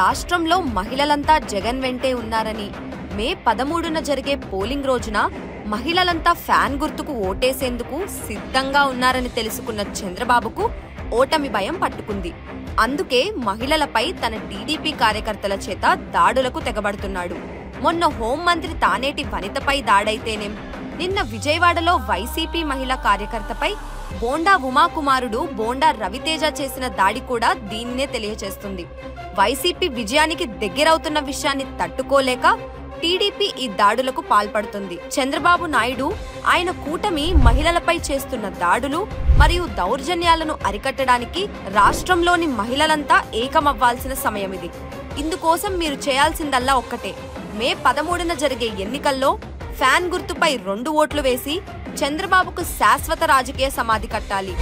రాష్ట్రంలో మహిళలంతా జగన్ వెంటే ఉన్నారని, మే 13న జరిగే పోలింగ్ రోజున మహిళలంతా ఫ్యాన్ గుర్తుకు ఓటేసేందుకు సిద్ధంగా ఉన్నారని తెలుసుకున్న చంద్రబాబుకు ఓటమి భయం పట్టుకుంది. అందుకే మహిళలపై తన టీడీపీ కార్యకర్తల చేత దాడులకు తెగబడుతున్నాడు. మొన్న హోంమంత్రి తానేటి వనితపై దాడైతేనేం, నిన్న విజయవాడలో వైసీపీ మహిళా కార్యకర్తపై బోండా ఉమాకుమారుడు బోండా రవితేజ చేసిన దాడి కూడా దీనినే తెలియచేస్తుంది. వైసీపీ విజయానికి దగ్గరవుతున్న విషయాన్ని తట్టుకోలేక టీడీపీ ఈ దాడులకు పాల్పడుతుంది. చంద్రబాబు నాయుడు ఆయన కూటమి మహిళలపై చేస్తున్న దాడులు మరియు దౌర్జన్యాలను అరికట్టడానికి రాష్ట్రంలోని మహిళలంతా ఏకమవ్వాల్సిన సమయం ఇది. ఇందుకోసం మీరు చేయాల్సిందల్లా ఒక్కటే, మే 13న జరిగే ఎన్నికల్లో ఫ్యాన్ గుర్తుపై 2 ఓట్లు వేసి చంద్రబాబుకు శాశ్వత రాజకీయ సమాధి కట్టాలి.